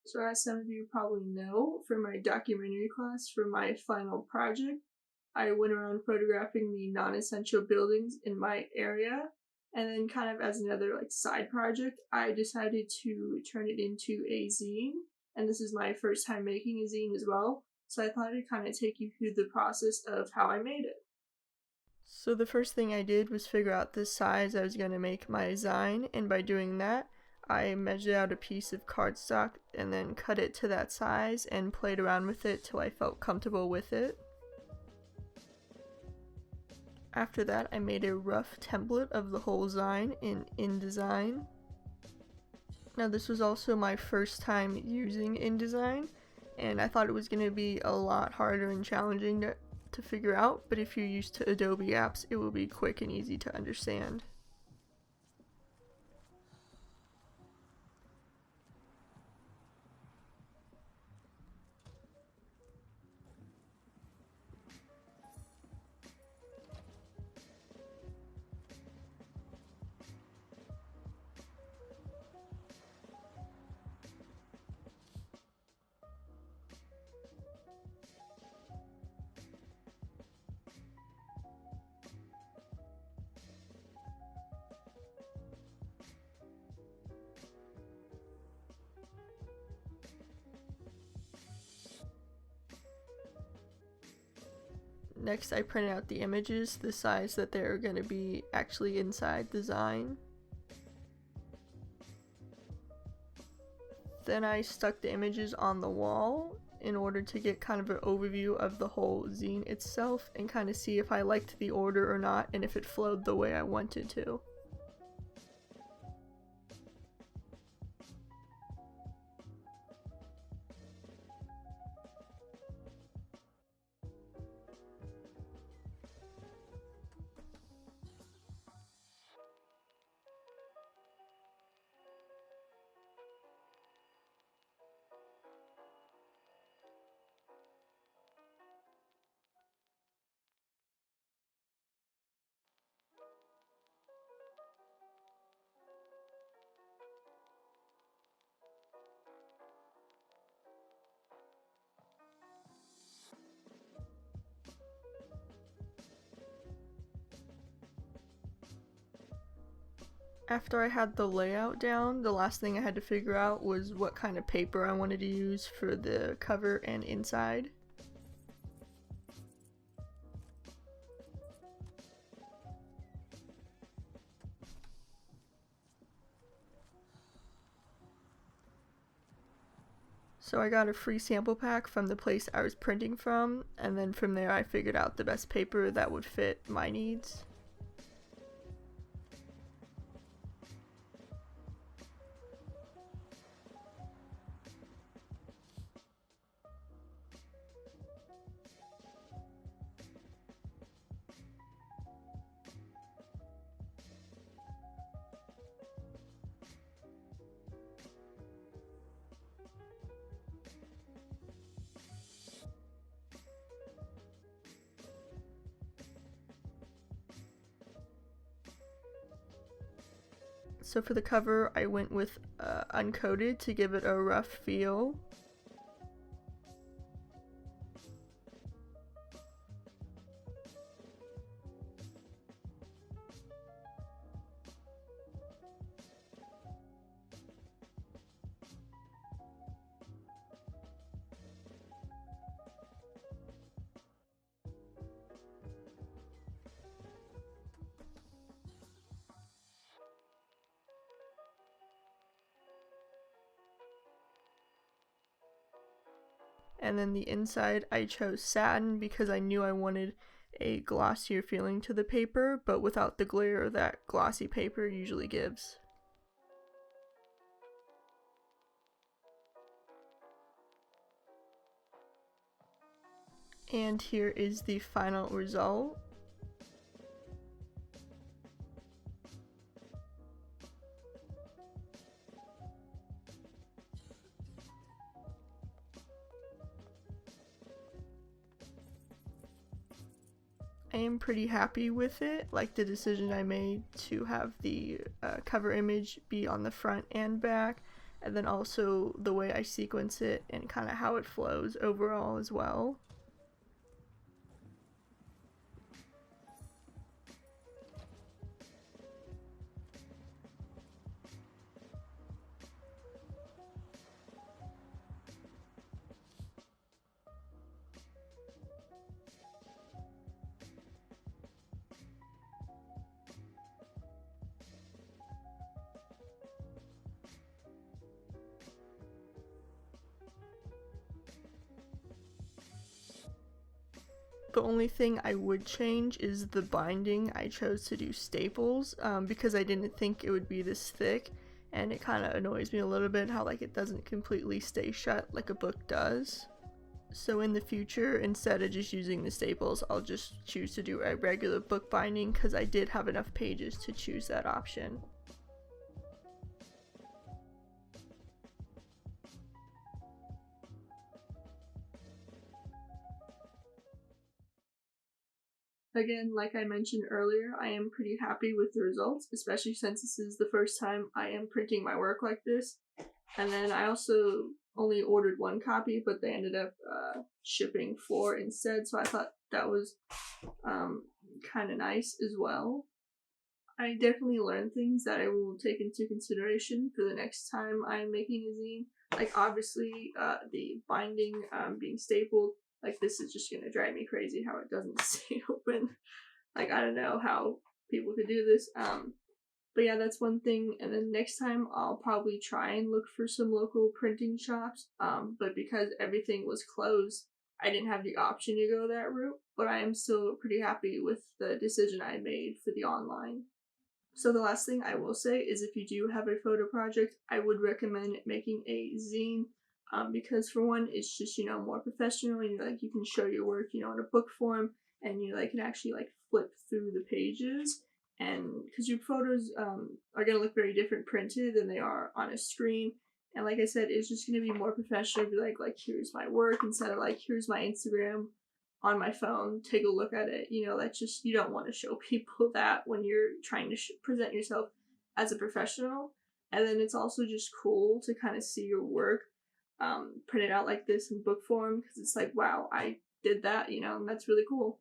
So as some of you probably know, for my documentary class for my final project, I went around photographing the non-essential buildings in my area, and then kind of as another side project, I decided to turn it into a zine, and this is my first time making a zine as well, so I thought I'd kind of take you through the process of how I made it. So the first thing I did was figure out the size I was going to make my zine, and by doing that, I measured out a piece of cardstock and then cut it to that size and played around with it till I felt comfortable with it. After that, I made a rough template of the whole zine in InDesign. Now this was also my first time using InDesign, and I thought it was going to be a lot harder and challenging to figure out, but if you're used to Adobe apps, it will be quick and easy to understand. Next, I printed out the images the size that they're going to be actually inside the zine. Then I stuck the images on the wall in order to get kind of an overview of the whole zine itself and kind of see if I liked the order or not and if it flowed the way I wanted to. After I had the layout down, the last thing I had to figure out was what kind of paper I wanted to use for the cover and inside. So I got a free sample pack from the place I was printing from, and then from there I figured out the best paper that would fit my needs. So for the cover, I went with uncoated to give it a rough feel. And then the inside I chose satin because I knew I wanted a glossier feeling to the paper, but without the glare that glossy paper usually gives. And here is the final result. I am pretty happy with it, like the decision I made to have the cover image be on the front and back, and then also the way I sequence it and kind of how it flows overall as well. The only thing I would change is the binding. I chose to do staples because I didn't think it would be this thick, and it kind of annoys me a little bit how like it doesn't completely stay shut like a book does. So in the future, instead of just using the staples, I'll just choose to do a regular book binding because I did have enough pages to choose that option. Again, like I mentioned earlier, I am pretty happy with the results, especially since this is the first time I am printing my work like this. And then I also only ordered one copy, but they ended up shipping 4 instead, so I thought that was kind of nice as well. I definitely learned things that I will take into consideration for the next time I'm making a zine. Like, obviously, the binding being stapled, like, this is just gonna drive me crazy how it doesn't stay open. Like, I don't know how people could do this. But yeah, that's one thing. And then next time I'll probably try and look for some local printing shops. But because everything was closed, I didn't have the option to go that route. But I am still pretty happy with the decision I made for the online. So the last thing I will say is if you do have a photo project, I would recommend making a zine because for one, it's just, more professional and like you can show your work, in a book form and you like can actually like flip through the pages and because your photos are going to look very different printed than they are on a screen. And like I said, it's just going to be more professional. Be like here's my work instead of like here's my Instagram on my phone, take a look at it. That's just, you don't want to show people that when you're trying to present yourself as a professional. And then it's also just cool to kind of see your work printed out like this in book form because it's like, wow, I did that, and that's really cool.